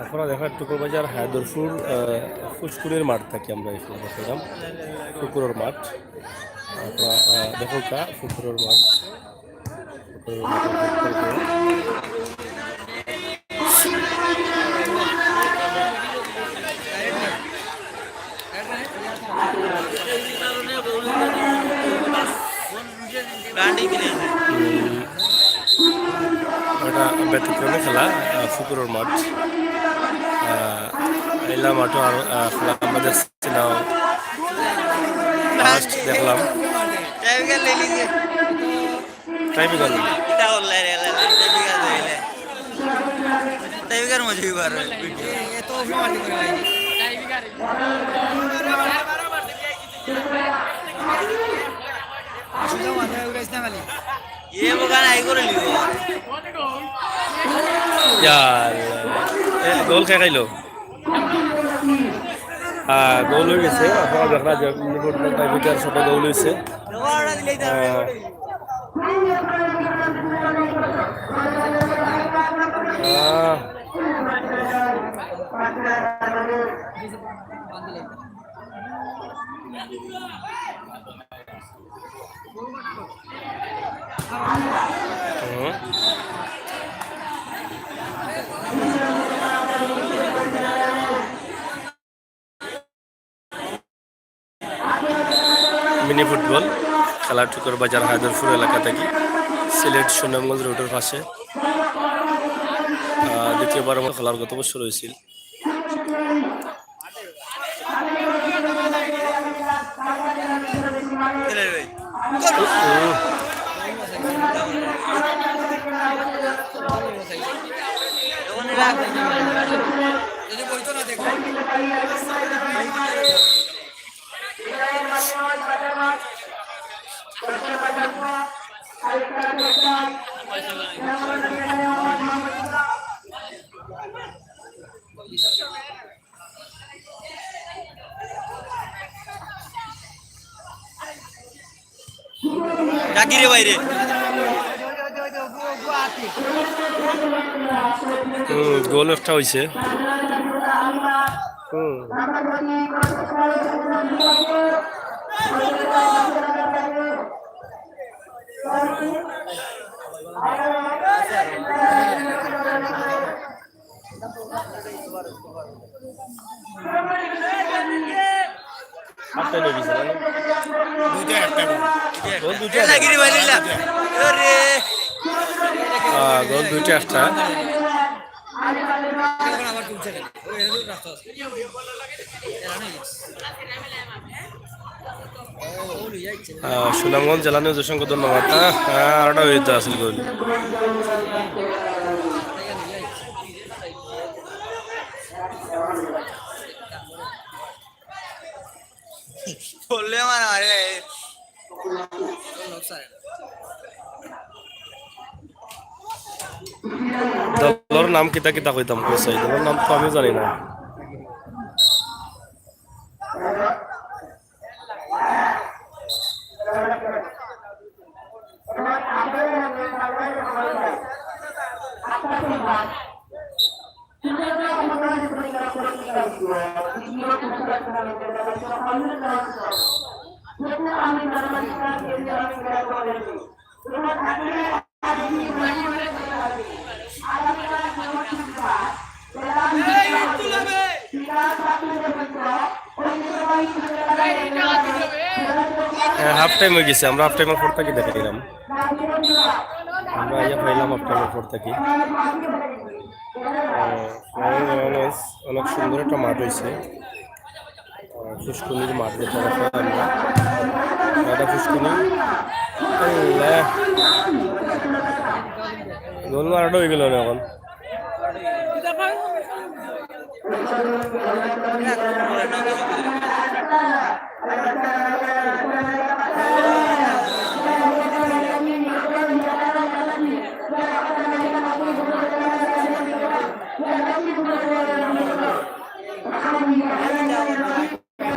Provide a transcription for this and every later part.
আপনারা দেখার টুকুরবাজার হায়দরপুর ফুচকুরের মাঠ থাকি আমরা এখানে দেখালাম পুকুরের মাঠ আপনারা দেখো কা পুকুরের মাঠ এটা ব্যতিক্রমে খেলা পুকুরের মাঠ এলা মাঠও আর খেলা আমাদের দেখলাম গোল খেয়ে খাইলো গোল হয়ে গেছে আপনারা দেখা যায় সাথে গোল হয়েছে মিনি ফুটবল খেলা টুকুরবাজার হায়দরপুর এলাকা থেকে সিলেট সুনামগঞ্জ রোডের পাশে দ্বিতীয়বার আমার খেলার গত বছর হয়েছিল জাকিরে বাইরে গোল একটা হয়েছে গোল দুইটা একটা সুনামগঞ্জ জেলা নিউজ অসংখ্য ধন্যবাদ আরটা হইতে আসল গোল বললে আমার আরে দলের নাম কিতা কিতা কইতাম কইছে দলের নাম তো আমি জানি না Hey, হাফ টাইম হয়ে গেছে, আমরা হাফ টাইমের পর থাকি দেখাইলাম, আমরা ইয়া পাইলাম হাফ টাইমের পর থাকি। অনেক সুন্দর একটা মাঠ হয়েছে, ফুসকুনির মাঠ যেটা দেখা আমরা, এটা ফুসকুনি গোল মারাটা হয়ে গেল না এখন।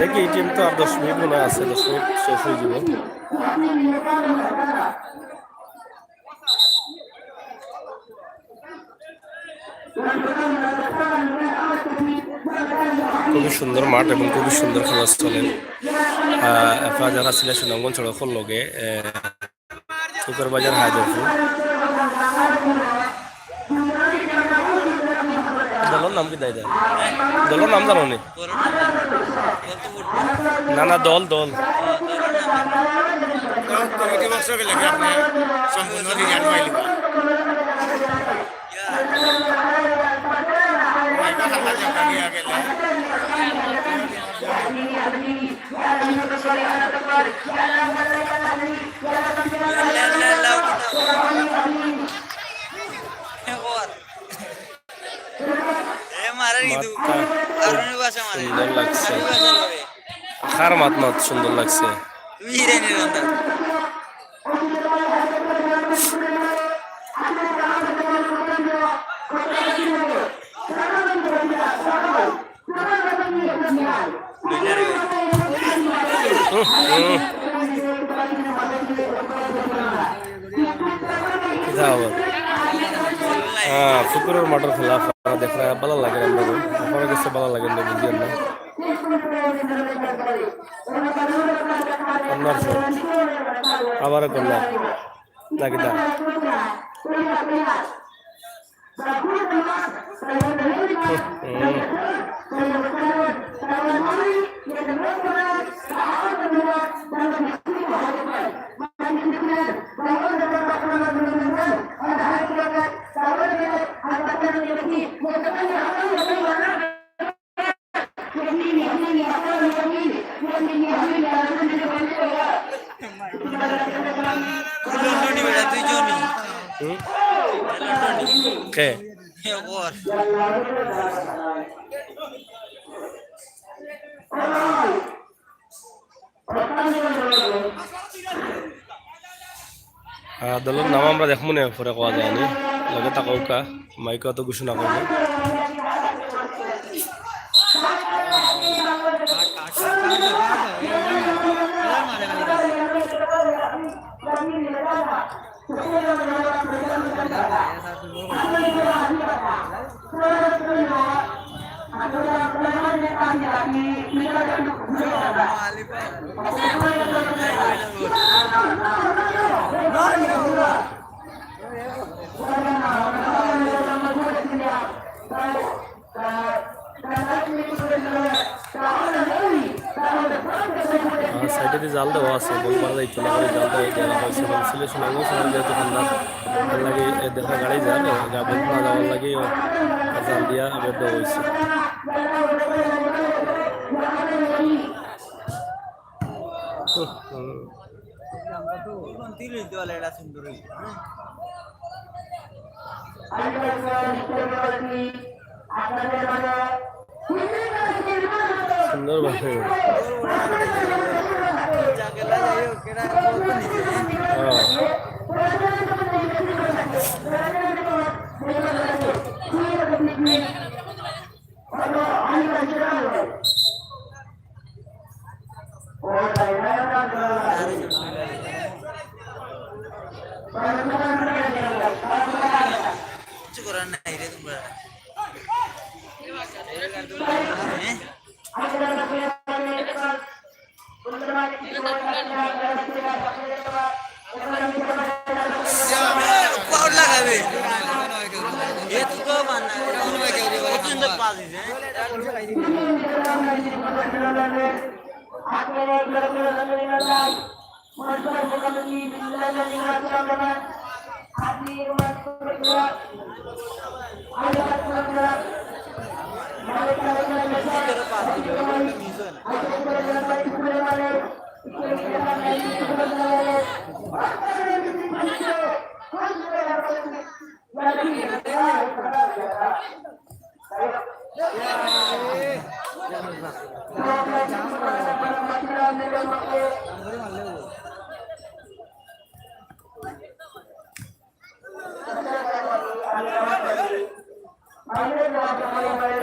দেখি এই টিম তো আর 10 মিনিট মনে আছে, 10 মিনিট শেষ হয়ে যাব। খুবই সুন্দর মাঠ এবং খুবই সুন্দর খেলা চলে। যারা ছিল সুনামগঞ্জ সড়কের লগে শুকরবাজার হায়দরপুর, দলের নাম কি দেয় দেয়, দলের নাম জানো নি? না না, দল দল সুন্দর লাগছে, আখার মাত মাত সুন্দর লাগছে। ফুকুরের মাঠের খেলা দেখা ভালো লাগে, আমার কাছে ভালো লাগে না, বুঝি না। কন্যার শট, আবারও কন্যার নাকি দা কে দলের নাম আমরা দেখবো না, পরে কোয়া যায়নি, লগে তাকাউকা মাইক অত ঘোষণা করবো। সাইডে দিয়ে জাল দেওয়া আছে, বল মারা যাইতো না করে জাল দেওয়া হয়েছে, এবং সিলেকশন আগে সময় যেহেতু ঠান্ডা লাগে দেখা গাড়ি যায় বল না যাওয়ার লাগে জাল দিয়া আবার দেওয়া হয়েছে। সুন্দর ভাবে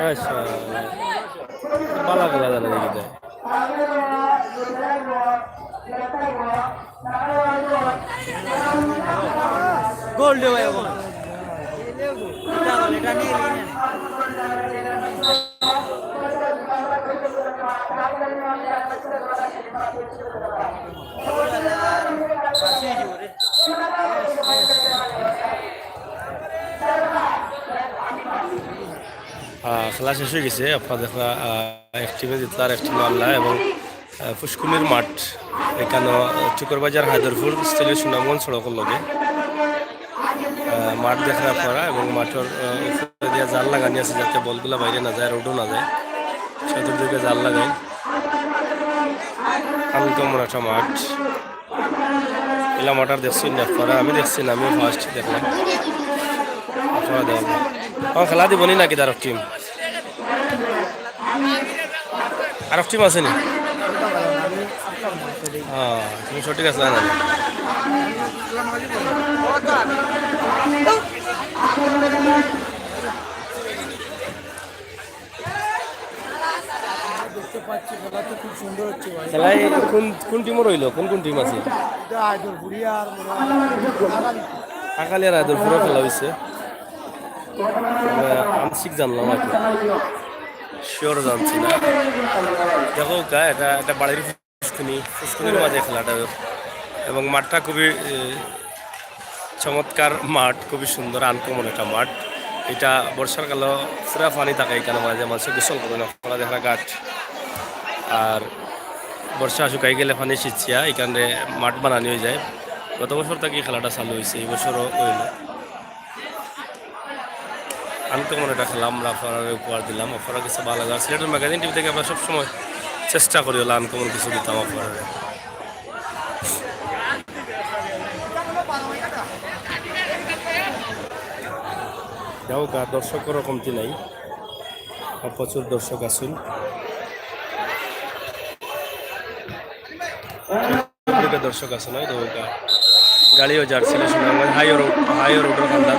আচ্ছা পালা খেলা জানা দেখি দেয় গোল্ড ভাই এখন এটা নিয়ে নিন খেলা শেষ হয়ে গেছে আপনার দেখা এক টিমে জিতলো আর এক টিমে আল্লাহ এবং পুষ্কুনির মাঠ এখানে চুকরবাজার হায়দরপুর স্টেলের সুনামগঞ্জ সড়কের লগে মাঠ দেখা আপনারা এবং মাঠের উপরে দিয়ে জাল লাগানি আছে যাতে বলগুলা বাইরে না যায় রোডও না যায় চতুর্দিকে জাল লাগাই আনকমন একটা মাঠ এলা মাঠার দেখছি না আপনারা আমি দেখছি না আমি ফার্স্ট দেখলাম আপনারা দেখলাম আমার খেলা দিবনি নাকি তার টিম আর টিম আছে নি হ্যাঁ তুমি সঠিক আছে না খুব সুন্দর হচ্ছে খেলায় কোন টিমও রইল কোন টিম আছে আকালি আর আদরপুরও খেলা হয়েছে আংশিক জানলাম আর কি শিওর জানছি না দেখো গা এটা বাড়ির ফুসকুনির মাঝে খেলাটা এবং মাঠটা খুবই চমৎকার মাঠ খুবই সুন্দর আনকমন একটা মাঠ এটা বর্ষার কালে পুরা পানি থাকে এখানে মাঝে মানুষের গোসল করে না ফলা দেখা গাছ আর বর্ষা শুকাই গেলে পানি শীতছিয়া এখানে মাঠ বানানি হয়ে যায় গত বছর থেকে খেলাটা চালু হয়েছে এই বছরও হইল আনকমন একটা খেলা আমরা আপনারা উপহার দিলাম আপনারা কিছু ভালো লাগে সিলেটের ম্যাগাজিন টিভি থেকে আমরা সবসময় চেষ্টা করি হলো আনকমন কিছু দিতাম আপনারা যাও গা দর্শকেরও কমতি নাই প্রচুর দর্শক আসুন দর্শক আছে নয় তো গাড়িও যাচ্ছিল সুনামগঞ্জ হাইও রোডের খান্ডা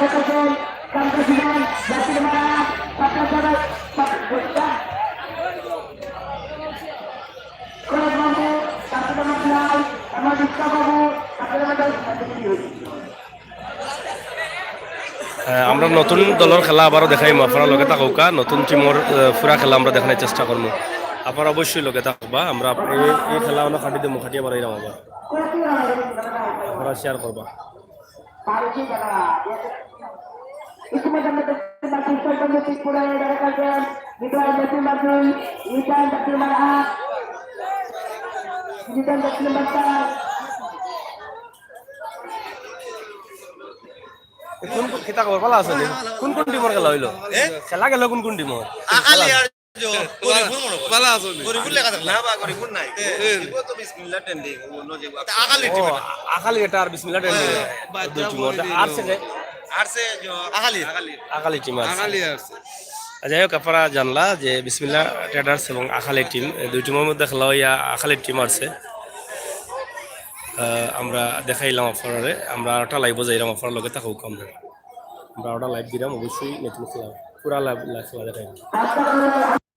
আমরা নতুন দলের খেলা আবারও দেখাইম আপনার লগে থাকুকা নতুন টিমর পুরা খেলা আমরা দেখানোর চেষ্টা করবো আপনারা অবশ্যই লগে থাকবা আমরা এই খেলা আমরা খাটি দেবো খাটিয়ে বাড়াইলাম আবার আপনারা শেয়ার করবা কোন কিতা খবর ভালো আছে কোন টিমর খেলা হইলো খেলা গেল কোন টিমর আকালি এটা আর বিসমিল্লাহ আকালি টিম যাই হোক আপনারা জানলা যে বিসমিল্লাহ ট্রেডার্স এবং আকালি টিম দুই টিমের মধ্যে খেলা হইয়া আকালি টিম আছে আমরা দেখাইলাম আপনারে আমরা ওটা লাইভ যাইলাম আপনার লগে থাকুক আমরা ওটা লাইভ দিলাম অবশ্যই নতুন খেলা পুরা লাইভ খেলা দেখাইলাম